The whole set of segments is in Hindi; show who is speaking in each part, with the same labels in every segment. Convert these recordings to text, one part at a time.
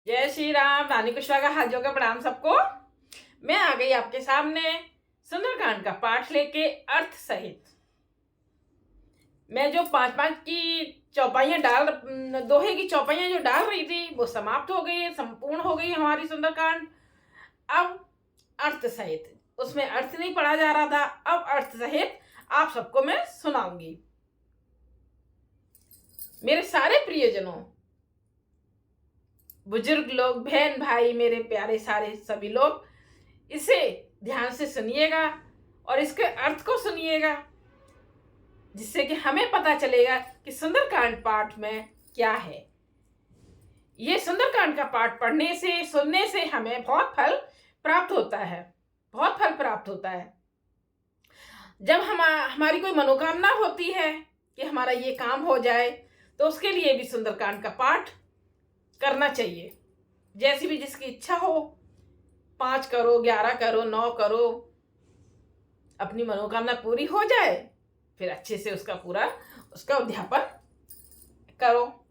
Speaker 1: जय श्री राम। रानी कुशवाहा का हाथ जोड़कर प्रणाम सबको। मैं आ गई आपके सामने सुंदरकांड का पाठ लेके अर्थ सहित। मैं जो पांच की चौपाइयां दोहे की चौपाइयां जो डाल रही थी वो समाप्त हो गई है, संपूर्ण हो गई हमारी सुंदरकांड। अब अर्थ सहित, उसमें अर्थ नहीं पढ़ा जा रहा था, अब अर्थ सहित आप सबको मैं सुनाऊंगी। मेरे सारे प्रियजनों, बुजुर्ग लोग, बहन भाई, मेरे प्यारे सारे सभी लोग, इसे ध्यान से सुनिएगा और इसके अर्थ को सुनिएगा, जिससे कि हमें पता चलेगा कि सुंदरकांड पाठ में क्या है। ये सुंदरकांड का पाठ पढ़ने से, सुनने से हमें बहुत फल प्राप्त होता है, बहुत फल प्राप्त होता है। जब हमारी कोई मनोकामना होती है कि हमारा ये काम हो जाए, तो उसके लिए भी सुंदरकांड का पाठ करना चाहिए। जैसी भी जिसकी इच्छा हो, 5 करो, 11 करो, 9 करो, अपनी मनोकामना पूरी हो जाए, फिर अच्छे से उसका उद्यापन करो।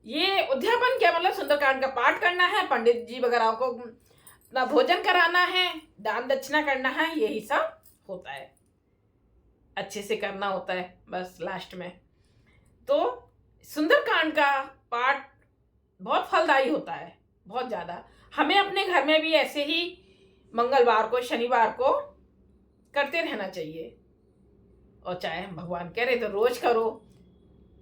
Speaker 1: ये उद्यापन क्या मतलब? सुंदरकांड का पाठ करना है, पंडित जी वगैरह को अपना भोजन कराना है, दान दक्षिणा करना है, यही सब होता है। अच्छे से करना होता है बस लास्ट में। तो सुंदरकांड का पाठ बहुत फलदायी होता है, बहुत ज़्यादा। हमें अपने घर में भी ऐसे ही मंगलवार को, शनिवार को करते रहना चाहिए। और चाहे भगवान कह रहे तो रोज करो।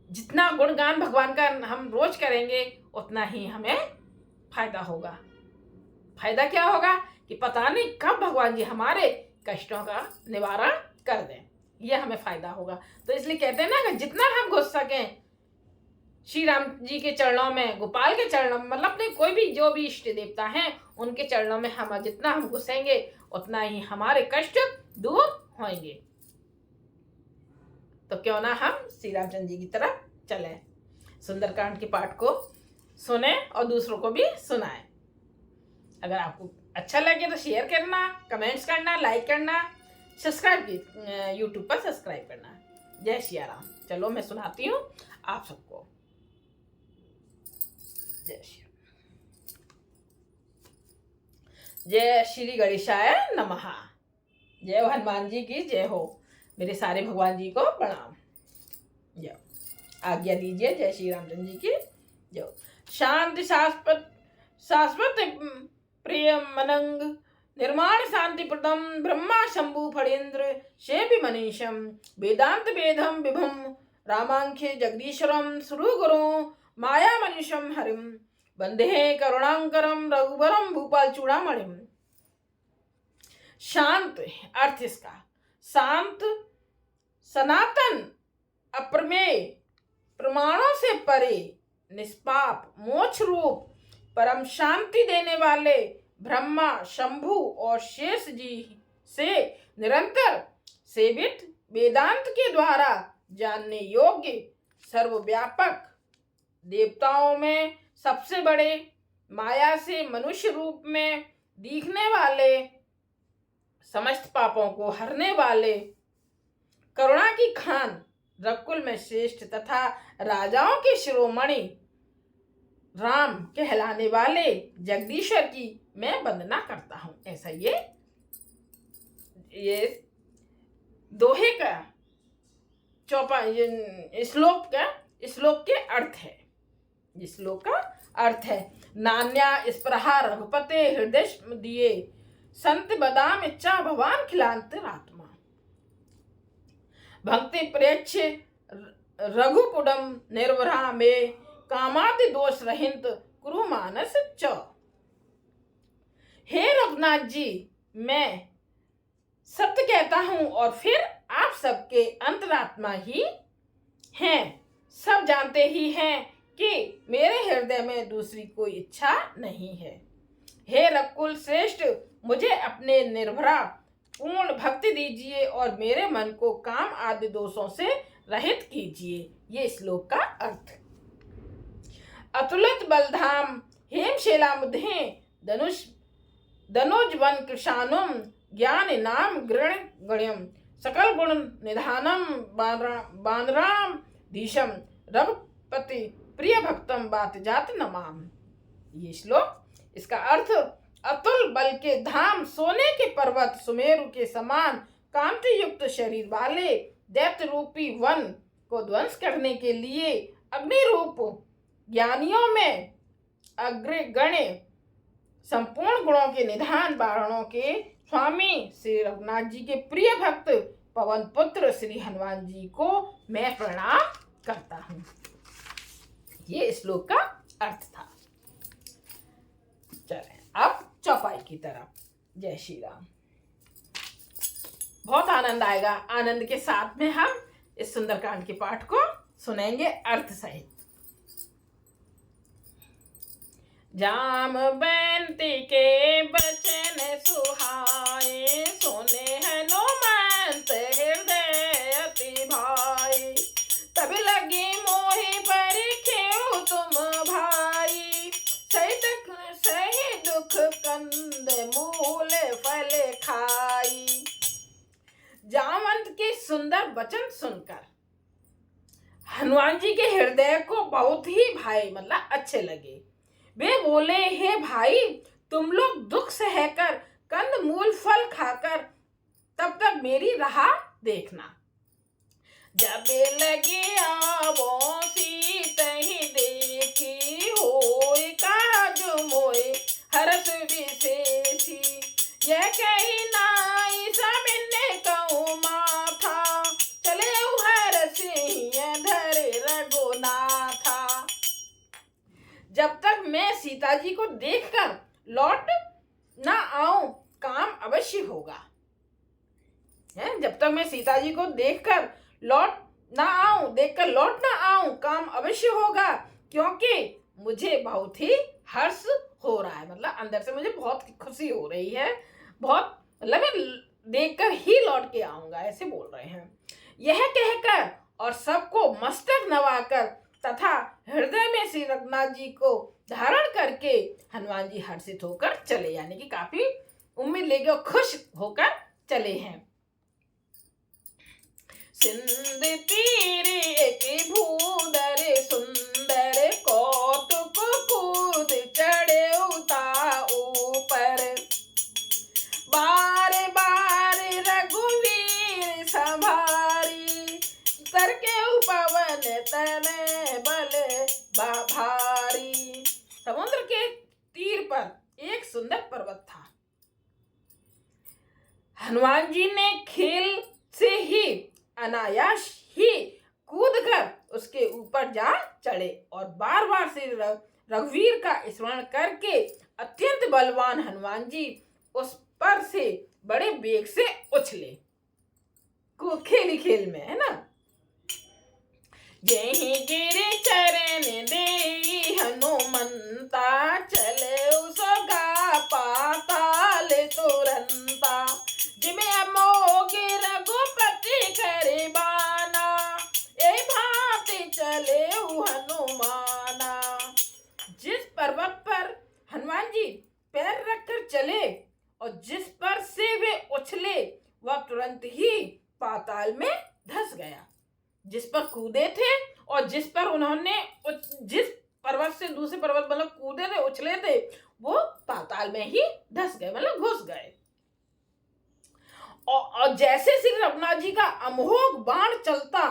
Speaker 1: जितना गुणगान भगवान का हम रोज करेंगे उतना ही हमें फायदा होगा। फायदा क्या होगा कि पता नहीं कब भगवान जी हमारे कष्टों का निवारण कर दें, ये हमें फायदा होगा। तो इसलिए कहते हैं ना कि जितना हम घुस सकें श्री राम जी के चरणों में, गोपाल के चरणों में, मतलब अपने कोई भी जो भी इष्ट देवता हैं उनके चरणों में जितना हम घुसेंगे उतना ही हमारे कष्ट दूर होंगे। तो क्यों ना हम श्री रामचंद्र जी की तरफ चलें, सुंदरकांड के पाठ को सुने और दूसरों को भी सुनाएं। अगर आपको अच्छा लगे तो शेयर करना, कमेंट्स करना, लाइक करना, सब्सक्राइब यूट्यूब पर सब्सक्राइब करना। जय श्री राम। चलो मैं सुनाती हूँ आप सबको। जय श्री जय श्री गणेशाय नमः। जय हो हनुमान जी की जय हो। मेरे सारे भगवान जी को प्रणाम। जय। आज्ञा दीजिए। जय श्री रामचंद्र जी की जय हो। शांति शाश्वत प्रिय मनंग निर्माण शांति प्रदम ब्रह्मा शंभु फणेन्द्र शेभि मनीषम वेदांत वेदम विभुम रामांख्य जगदीश्वरम सुरु गुरु माया मनीषम हरिम वंदे करुणांकरम रघुवरम भूपाल चूड़ामणिम। शांत अर्थ इसका, शांत, सनातन, अप्रमेय, प्रमाणों से परे, निष्पाप, मोक्ष रूप, परम शांति देने वाले ब्रह्मा, शंभु और शेष जी से निरंतर सेवित, वेदांत के द्वारा जानने योग्य, सर्वव्यापक, देवताओं में सबसे बड़े, माया से मनुष्य रूप में दिखने वाले, समस्त पापों को हरने वाले, करुणा की खान, रघुकुल में श्रेष्ठ तथा राजाओं के शिरोमणि राम कहलाने वाले जगदीश्वर की मैं वंदना करता हूं। ऐसा ये दोहे का श्लोक के अर्थ है। इस श्लोक का अर्थ है, नान्या स्पृहा रघुपते हृदय दिए संत बदाम इच्छा भगवान खिलांत आत्मा भक्ति प्रेक्ष रघुपुडम निर्वरा में कामादि दोष रहित कुरु मानस च। हे रघुनाथ जी, मैं सत्य कहता हूं और फिर आप सबके अंतरात्मा ही हैं। सब जानते ही हैं कि मेरे हृदय में दूसरी कोई इच्छा नहीं है। हे रघुकुल श्रेष्ठ, मुझे अपने निर्भरा पूर्ण भक्ति दीजिए और मेरे मन को काम आदि दोषों से रहित कीजिए। ये श्लोक का अर्थ। अतुलित बलधाम हेमशैलामुधे धनुज वन कृशानुम ज्ञान नाम गृण गण्यम सकल गुण निधानम बानराम धीशम रघुपति प्रिय भक्तम बात जात नमाम। ये श्लोक, इसका अर्थ, अतुल बल के धाम, सोने के पर्वत, सुमेरु के समान कांति युक्त शरीर वाले दैत्य रूपी वन को ध्वंस करने के लिए अग्नि रूप ज्ञानियों में अग्रगण्य, संपूर्ण गुणों के निधान, वारणों के स्वामी श्री रघुनाथ जी के प्रिय भक्त पवन पुत्र श्री हनुमान जी को मैं प्रणाम करता हूँ। ये श्लोक का अर्थ था। चलें अब चौपाई की तरफ। जय श्री राम। बहुत आनंद आएगा। आनंद के साथ में हम इस सुंदरकांड के पाठ को सुनेंगे अर्थ सहित। जामवंती के बचन सुहाए, सोने हनुमंत हृदय अति भाई, तब लगी मोहि परिखेउ तुम भाई, सही दुख कंद मूल फल खाई। जामवंत के सुंदर वचन सुनकर हनुमान जी के हृदय को बहुत ही भाई मतलब अच्छे लगे। वे बोले, हे भाई, तुम लोग दुख सहकर कंद मूल फल खाकर तब तक मेरी राह देखना। जब लगी आवो सीत ही देखी, होय काज मोय हरस विशेषी, यह कही नाई समिने कहूँ माथा, चले हर सिंह धरे रघुनाथा। जब तक मैं सीता जी को देखकर लौट ना आऊं, काम अवश्य होगा। जब तक मैं सीता जी को देखकर देखकर लौट ना आऊं, काम अवश्य होगा, क्योंकि मुझे बहुत ही हर्ष हो रहा है, मतलब अंदर से मुझे बहुत खुशी हो रही है, बहुत मतलब मैं देखकर ही लौट के आऊंगा, ऐसे बोल रहे हैं। यह कहकर और सबको मस्तक नवाकर तथा हृदय में श्री रघुनाथ जी को धारण करके हनुमान जी हर्षित होकर चले, यानी कि काफी उम्मीद लेके और खुश होकर चले हैं। सिंध तीर एक भूदर सुंदर, कौतुक कूद चढ़े उता ऊपर, बार बार रघुवीर संभारी, करके पवन तने बल भारी। समुद्र के तीर पर एक सुंदर पर्वत था। हनुमान जी ने खेल से ही अनायास ही कूदकर उसके ऊपर जा चढ़े और बार बार श्री रघुवीर का स्मरण करके अत्यंत बलवान हनुमान जी उस पर से बड़े वेग से उछले। खेली खेल में, है ना। यही गिरि चरण देई हनुमंता, चले उसगा पाताल तुरंता, जिमे अमोघ रघुपति करे बाना, ए भांति चले हनुमाना। जिस पर्वत पर हनुमान जी पैर रखकर चले और जिस पर से वे उछले, वह तुरंत ही पाताल में धंस गया। जिस पर कूदे थे और जिस पर उन्होंने जिस पर्वत से दूसरे पर्वत मतलब कूदे थे, उछले थे, वो पाताल में ही धंस गए, मतलब घुस गए। और जैसे श्री रघुनाथ जी का अमोघ बाण चलता,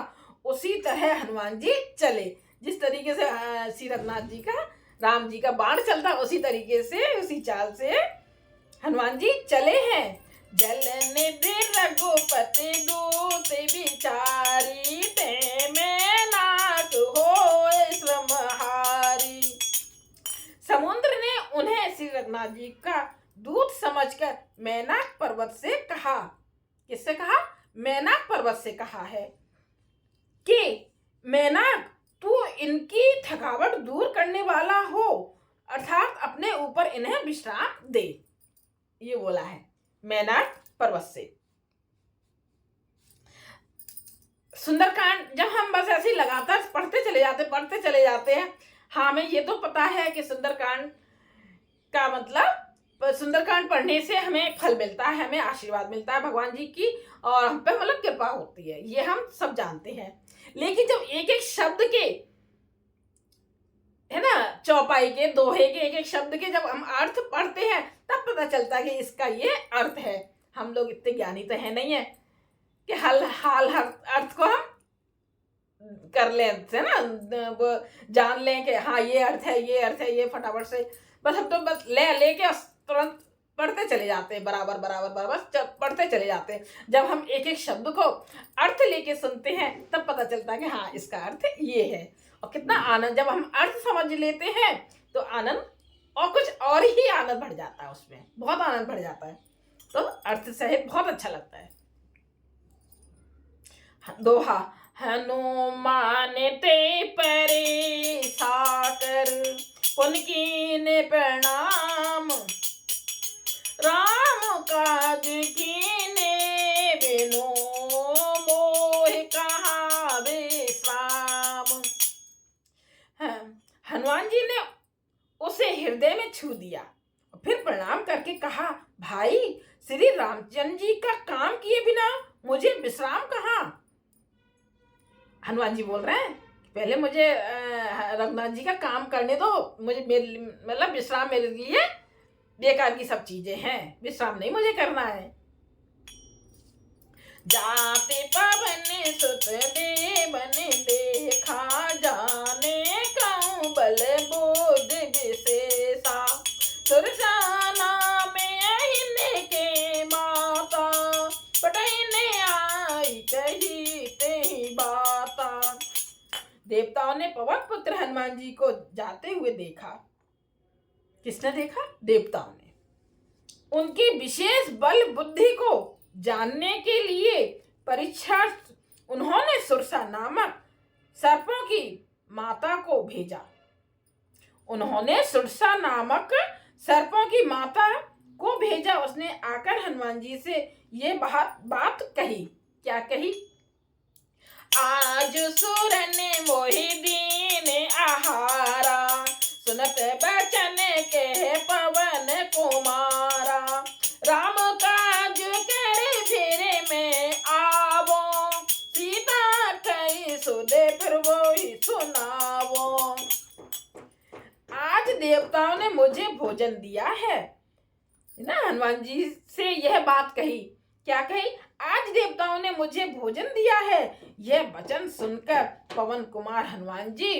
Speaker 1: उसी तरह हनुमान जी चले। जिस तरीके से श्री रघुनाथ जी का, राम जी का बाण चलता, उसी तरीके से, उसी चाल से हनुमान जी चले हैं। जल निधि रघुपति दूत विचारी, ते में नाथ होए श्रमहारी। समुद्र ने उन्हें श्री रघुनाथ जी का दूत समझकर मैनाक पर्वत से कहा। किससे कहा? मैनाक पर्वत से कहा है कि मैनाक, तू इनकी थकावट दूर करने वाला हो, अर्थात अपने ऊपर इन्हें विश्राम दे। ये बोला है मैनाक पर्वत से। सुंदरकांड जब हम बस ऐसे ही लगातार पढ़ते चले जाते हैं, हाँ, हमें ये तो पता है कि सुंदरकांड का मतलब, सुंदरकांड पढ़ने से हमें फल मिलता है, हमें आशीर्वाद मिलता है भगवान जी की, और हम पे मतलब कृपा होती है, ये हम सब जानते हैं। लेकिन जब एक एक शब्द के है ना, चौपाई के दोहे के एक एक शब्द के जब हम अर्थ पढ़ते हैं तब पता चलता है कि इसका ये अर्थ है। हम लोग इतने ज्ञानी तो है नहीं है कि हर अर्थ को हम कर लें, है ना, वो जान लें कि हाँ ये अर्थ है, ये अर्थ है, ये फटाफट से बस हम तो बस लेके तुरंत पढ़ते चले जाते हैं, बराबर बराबर बराबर पढ़ते चले जाते हैं। जब हम एक एक शब्द को अर्थ लेके सुनते हैं तब पता चलता है कि हाँ इसका अर्थ ये है। और कितना आनंद, जब हम अर्थ समझ लेते हैं तो आनंद और कुछ और ही आनंद बढ़ जाता है, उसमें बहुत आनंद बढ़ जाता है। तो अर्थ सहित बहुत अच्छा लगता है। दोहा, हनुमान ते परे साकर पुन कीने प्रणाम, राम काज कीने बिनु मोह कहा विश्राम। हनुमान जी ने उसे हृदय में छू दिया और फिर प्रणाम करके कहा, भाई श्री रामचंद्र जी का काम किए बिना मुझे विश्राम कहाँ। हनुमान जी बोल रहे हैं पहले मुझे रघुनाथ जी का काम करने दो, मुझे मतलब विश्राम मेरे लिए बेकार की सब चीजें हैं, विश्राम नहीं मुझे करना है। जाते पवन सुत देवन देखा, जाने कहूँ बल बोध विशेषा, सुरसाना में अहिने के माता, पटने आई कही ते बाता। देवताओं ने पवन पुत्र हनुमान जी को जाते हुए देखा। किसने देखा? देवताओं ने। उनकी विशेष बल बुद्धि को जानने के लिए परीक्षा उन्होंने सुरसा नामक सर्पों की माता को भेजा। उन्होंने सुरसा नामक सर्पों की माता को भेजा। उसने आकर हनुमान जी से ये बात कही। क्या कही? आज सुर ने मोहि दीन आहारा, सुनत बचन के पवन कुमारा, राम काज करे फिर में आवो, सीता कई सुदे फिर वो ही सुनावो। आज देवताओं ने मुझे भोजन दिया है ना, हनुमान जी से यह बात कही। क्या कही? आज देवताओं ने मुझे भोजन दिया है। यह वचन सुनकर पवन कुमार हनुमान जी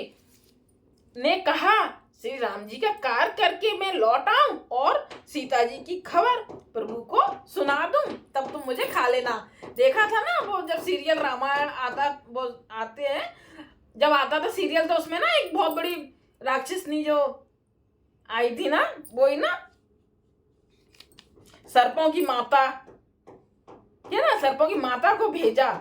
Speaker 1: ने कहा, श्री राम जी का कार्य करके मैं लौट आऊं और सीता जी की खबर प्रभु को सुना दूं, तब तुम मुझे खा लेना। देखा था ना वो जब सीरियल रामायण आता, वो आते हैं जब आता था सीरियल, तो उसमें ना एक बहुत बड़ी राक्षसनी जो आई थी ना, वो ही ना सर्पों की माता, क्या ना, सर्पों की माता को भेजा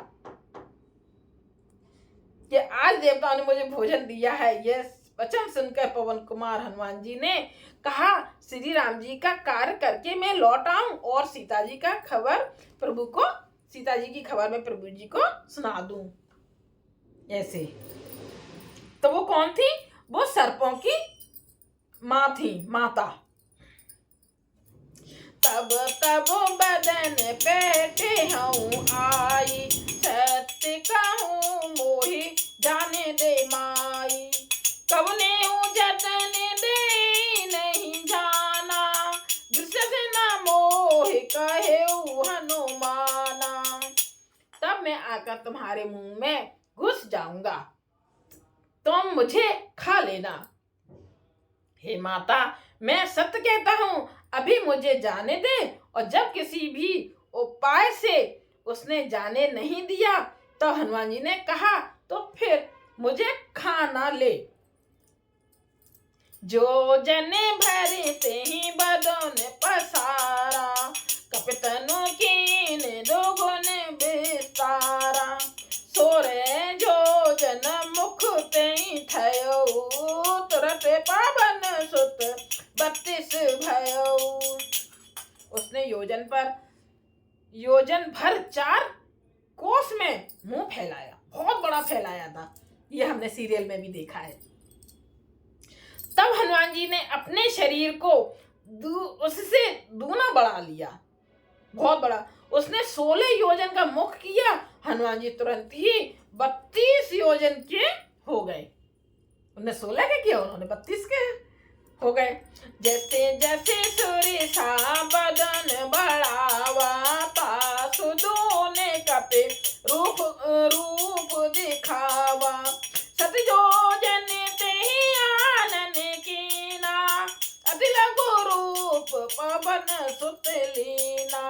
Speaker 1: कि आज देवताओं ने मुझे भोजन दिया है। यह वचन सुनकर पवन कुमार हनुमान जी ने कहा, श्री राम जी का कार्य करके मैं लौट आऊं और सीता जी का खबर प्रभु को, सीता जी की खबर मैं प्रभु जी को सुना दूं। ऐसे तो वो कौन थी? वो सर्पों की माँ थी, माता। तब तब बदन बैठे हूँ आई, सत्य कहूँ मोहि जाने दे माई, कवने जतन दे नहीं जाना, दृश्य से न मोह कहे हनुमाना। तब मैं आकर तुम्हारे मुंह में घुस जाऊंगा, तुम मुझे खा लेना। हे माता, मैं सत्य कहता हूँ, अभी मुझे जाने दे। और जब किसी भी उपाय से उसने जाने नहीं दिया तो हनुमान जी ने कहा, तो फिर मुझे खा ले। जो जने भरे ते ही बदन पसारा, कपितनु कीन दोगुन विस्तारा, सोरे जो जन मुख ते थयो, तुरत पावन सुत 32 भयो। उसने योजन भर 4 कोस में मुंह फैलाया, बहुत बड़ा फैलाया था। ये हमने सीरियल में भी देखा है। तब हनुमान जी ने अपने शरीर को उससे दूना बढ़ा लिया, बहुत बड़ा। उसने 16 योजन का मुख किया। हनुमान जी तुरंत ही 32 योजन के हो गए। उन्होंने 16 के किया, उन्होंने 32 के हो गए। जैसे जैसे सूर्य सा बदन बढ़ावा ता सुदूने कपे रूप रूप दिखावा सतजो जन ते आनन कीना अति लघु रूप पवन सुत लीना।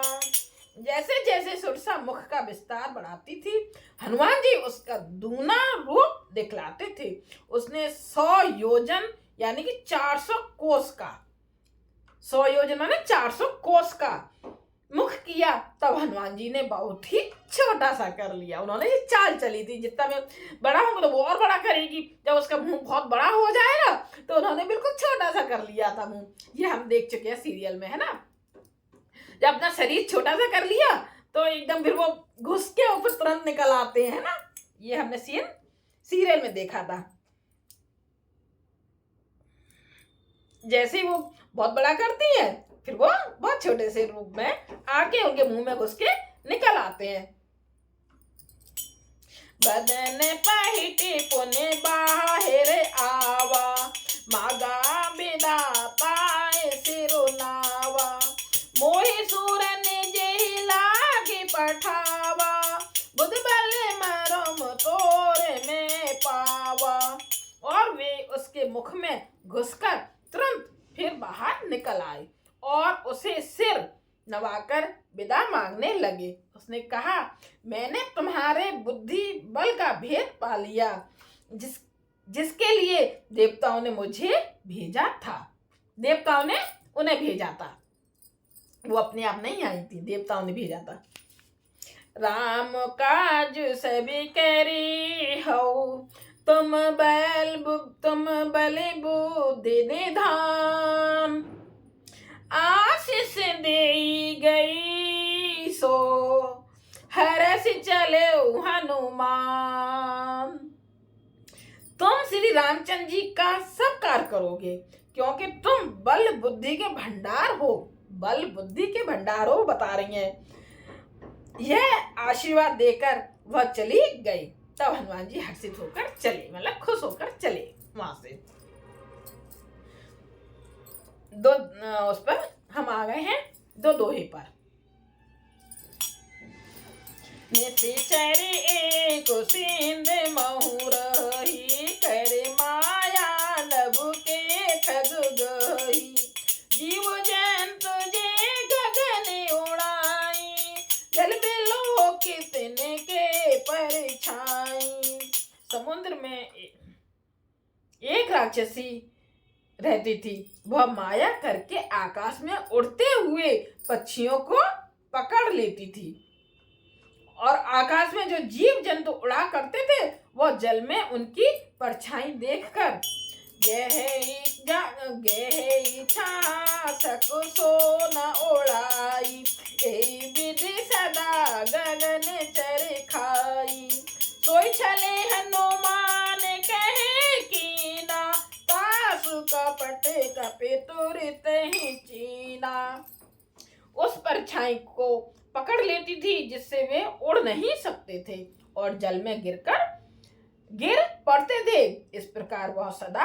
Speaker 1: जैसे जैसे सुरसा मुख का विस्तार बढ़ाती थी, हनुमान जी उसका दूना रूप दिखलाते थे। उसने 100 योजन यानी कि 400 कोस का, 100 योजन माने 400 कोस का मुख किया, तब हनुमान जी ने बहुत ही छोटा सा कर लिया। उन्होंने ये चाल चली थी, जितना मैं बड़ा होंगे तो वो और बड़ा करेगी, जब उसका मुंह बहुत बड़ा हो जाएगा तो उन्होंने बिल्कुल छोटा सा कर लिया था मुंह। ये हम देख चुके हैं सीरियल में, है ना। जब अपना शरीर छोटा सा कर लिया तो एकदम फिर वो घुस के ऊपर तुरंत निकल आते हैं ना। ये हमने सीन सीरियल में देखा था। जैसे ही वो बहुत बड़ा करती है, फिर वो बहुत छोटे से रूप में आके उनके मुंह में घुस के निकल आते हैं। बदन पहिटे पुने बाहर आवा मागा बिदाताए सिरुनावा मोहि सूरन जेहि लागे पठावा बुध बल मरम तोरे में पावा। और वे उसके मुख में घुसकर तुरंत फिर बाहर निकल आए और उसे सिर नवाकर विदा मांगने लगे। उसने कहा, मैंने तुम्हारे बुद्धि बल का भेद पा लिया, जिसके लिए देवताओं ने मुझे भेजा था। देवताओं ने उन्हें भेजा था, वो अपने आप नहीं आई थी, देवताओं ने भेजा था। राम काज सभी करे हो तुम बल बुद्धि निधान आशीष दे गई सो हरस चले हनुमान। तुम श्री रामचंद्र जी का सब कार्य करोगे क्योंकि तुम बल बुद्धि के भंडार हो। बल बुद्धि के भंडार हो बता रही हैं। यह आशीर्वाद देकर वह चली गई। तब हनुमान जी हर्षित होकर चले, मतलब खुश होकर चले वहां से। उस पर हम आ गए हैं दोहे पर। निश्चर एक सिंध महुरही करे माया नभ के ठग गही जीव जंतु जे गगन उड़ाई जल बिलो कितने के परछाई। समुद्र में एक राक्षसी रहती थी। वह माया करके आकाश में उड़ते हुए पक्षियों को पकड़ लेती थी और आकाश में जो जीव जंतु उड़ा करते थे वह जल में उनकी परछाई देखकर सो न उड़ाई विधि सदा गगन चर खाई। सोई चले हनुमान कहे कीना तासु कपट कपे तुरत ही चीना। उस परछाई को पकड़ लेती थी जिससे वे उड़ नहीं सकते थे और जल में गिर पड़ते थे। इस प्रकार वह सदा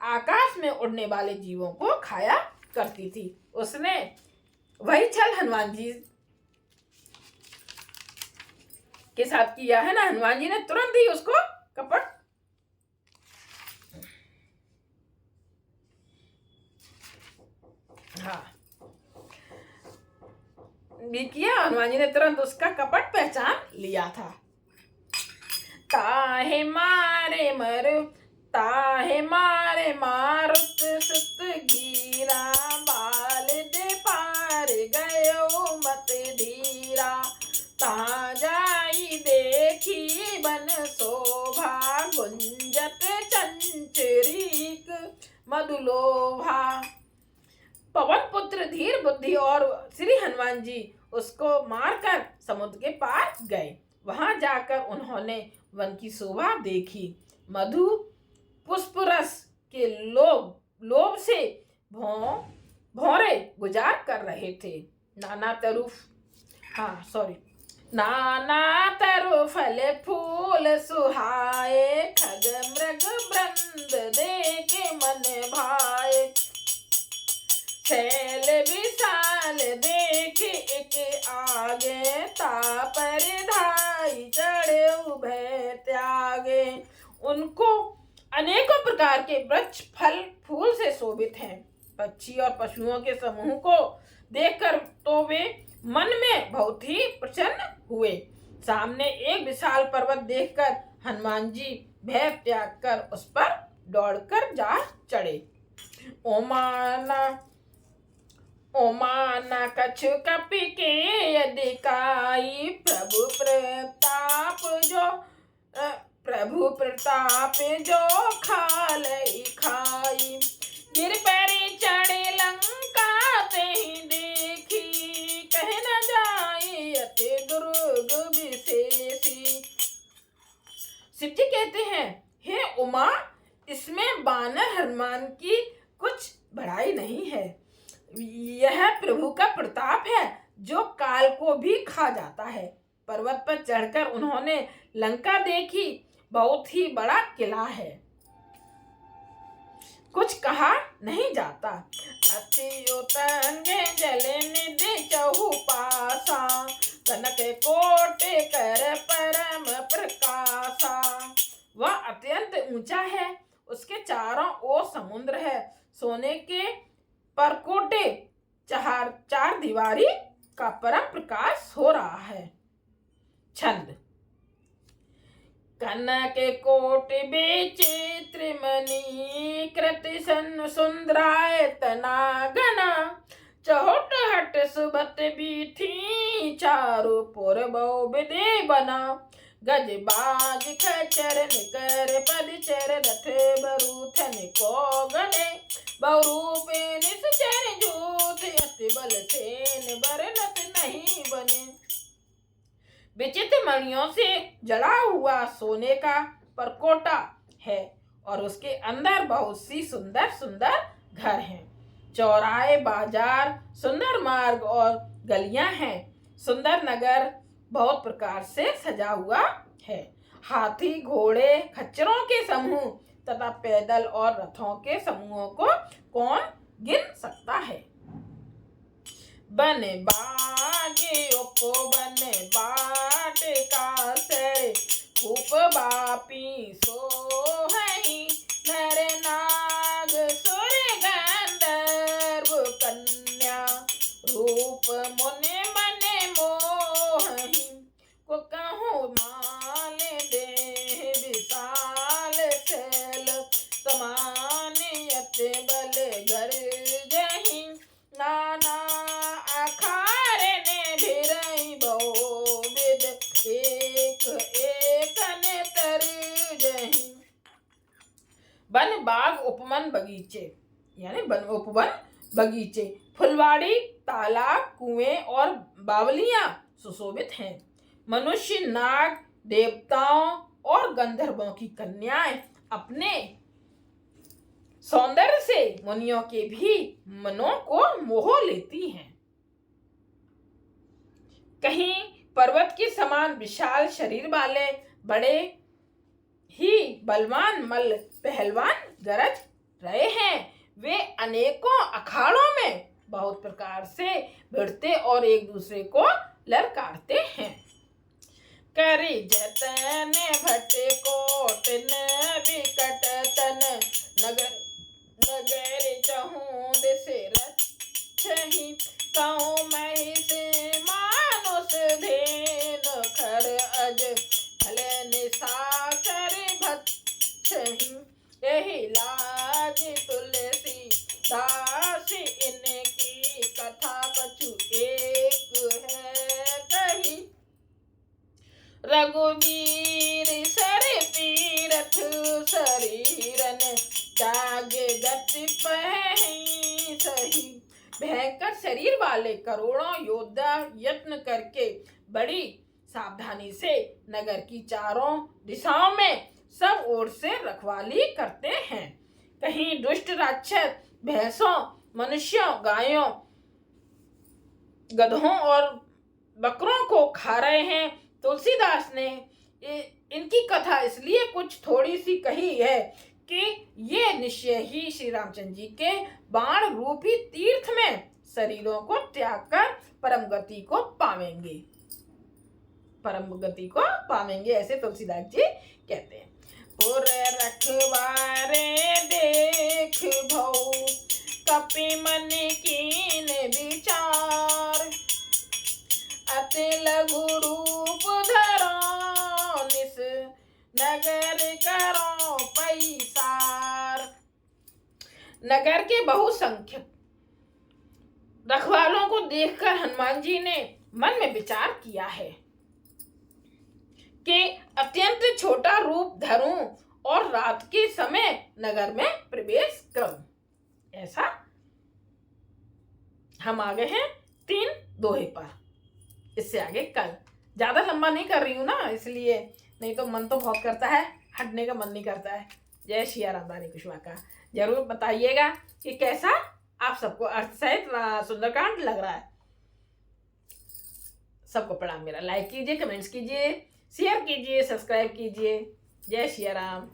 Speaker 1: आकाश में उड़ने वाले जीवों को खाया करती थी। उसने वही छल हनुमान जी के साथ किया है ना। हनुमान जी ने तुरंत ही उसको कपट भी किया। हनुमान जी ने तुरंत उसका कपट पहचान लिया था। ताहे मारे मारुत सुत गिरा बाल दे पार गयो मत धीरा ता जाई देखी बन शोभा गुंजत चंचरीक मधुलोभा। पवन पुत्र धीर बुद्धि और श्री हनुमान जी उसको मारकर समुद्र के पार गए। वहां जाकर उन्होंने वन की शोभा देखी। मधु पुष्प रस के लोभ से भौरे गुजार कर रहे थे। नाना नाना तरु फल फूल सुहाए, खग मृग वृंद देखे मन भाए। शैल विशाल देख एक आगे, तापर धाई चढ़े उभय त्यागे। उनको अनेकों प्रकार के वृक्ष फल फूल से शोभित हैं। पक्षी और पशुओं के समूह को देखकर तो वे मन में बहुत ही प्रसन्न हुए। सामने एक विशाल पर्वत देखकर हनुमान जी भय त्याग कर उस पर दौड़कर जा चढ़े। ओ माना कछु कपि के अधिकाई, प्रभु प्रताप जो खालई खाई। गिर परि चढ़े लंका तेहि देखी, कह न जाई अति दुर्ग विशेषी। शिव जी कहते हैं, हे उमा, इसमें बानर हनुमान की कुछ बड़ाई नहीं है। यह प्रभु का प्रताप है जो काल को भी खा जाता है। पर्वत पर चढ़कर उन्होंने लंका देखी, बहुत ही बड़ा किला है, कुछ कहा नहीं जाता। अति उतंगे जल निधि चहु पासा, कनक कोटि कर परम प्रकाशा। वह अत्यंत ऊंचा है, उसके चारों ओर समुद्र है, सोने के परकोटे चार दीवारी का परम प्रकाश हो रहा है। छंद। कनक कोटि विचित्र मणि, कृति सुंदरायतना गना। चहोट हट सुबत बीथी, चारु पुर बहु विधि बना। गज बाज खचर निकर पदचर, रथ बरूथन को गने। बहुरूपे निश्चर जूथ, अति बल सेन बरनत नहीं बने। विचित्र मणियों से जड़ा हुआ सोने का परकोटा है और उसके अंदर बहुत सी सुंदर सुंदर घर हैं। चौराहे, बाजार, सुंदर मार्ग और गलियां हैं। सुंदर नगर बहुत प्रकार से सजा हुआ है। हाथी, घोड़े, खच्चरों के समूह तथा पैदल और रथों के समूहों को कौन गिन सकता है। बन बागे उपवन बाटिका से, खूप बापी सोहई। नर नाग सुर गंधर्व कन्या, रूप मुनि मन मोहि। को कहूँ माल दे विशाल शैल, समान अति बल घर जहि। नाना अखार ने भिरई बहु विध, एक एक ने तर जहि। वन, बाग, उपवन, बगीचे यानी उपवन, बगीचे, फुलवाड़ी, तालाब, कुएं और बावलियां सुशोभित हैं। मनुष्य, नाग, देवताओं और गंधर्वों की कन्याएं अपने सौंदर्य से मुनियों के भी मनों को मोह लेती हैं। कहीं पर्वत के समान विशाल शरीर वाले बड़े ही बलवान मल्ल पहलवान गरज रहे हैं। वे अनेकों अखाड़ों में बहुत प्रकार से भिड़ते और एक दूसरे को ललकारते हैं। करी जतन भट कोट विकट तन, नगर चहूँ दिसे रक्षहि। कहूँ महिष मानुष धेनु, खर अज फल निशाचर भक्षहि। यही लाज तुलसी दास, इनकी कथा कछु एक है कही। रघुवीर सर तीरथ शरीरन, त्यागे गति पहि सही। भयंकर शरीर वाले करोड़ों योद्धा यत्न करके बड़ी सावधानी से नगर की चारों दिशाओं में सब ओर से रखवाली करते हैं। कहीं दुष्ट राक्षस भैंसों, मनुष्यों, गायों, गधों और बकरों को खा रहे हैं। तुलसीदास ने इनकी कथा इसलिए कुछ थोड़ी सी कही है कि ये निश्चय ही श्री रामचंद्र जी के बाण रूपी तीर्थ में शरीरों को त्याग कर परम गति को पावेंगे, परम गति को पावेंगे, ऐसे तुलसीदास जी कहते हैं। पुर रखवारे देख भौ कपि मन कीन विचार, अति लघु रूप धरो निस नगर करो पैसार। नगर के बहुसंख्यक रखवालों को देखकर हनुमान जी ने मन में विचार किया है कि अत्यंत छोटा रूप धरूं और रात के समय नगर में प्रवेश करूं। ऐसा हम आ गए हैं 3 दोहे पर। इससे आगे कल, ज्यादा लंबा नहीं कर रही हूं ना, इसलिए, नहीं तो मन तो बहुत करता है, हटने का मन नहीं करता है। जय श्री राम रानी कुशवाहा। जरूर बताइएगा कि कैसा आप सबको अर्थ सहित सुंदरकांड लग रहा है। सबको प्रणाम मेरा। लाइक कीजिए, कमेंट्स कीजिए, शेयर कीजिए, सब्सक्राइब कीजिए। जय श्री राम।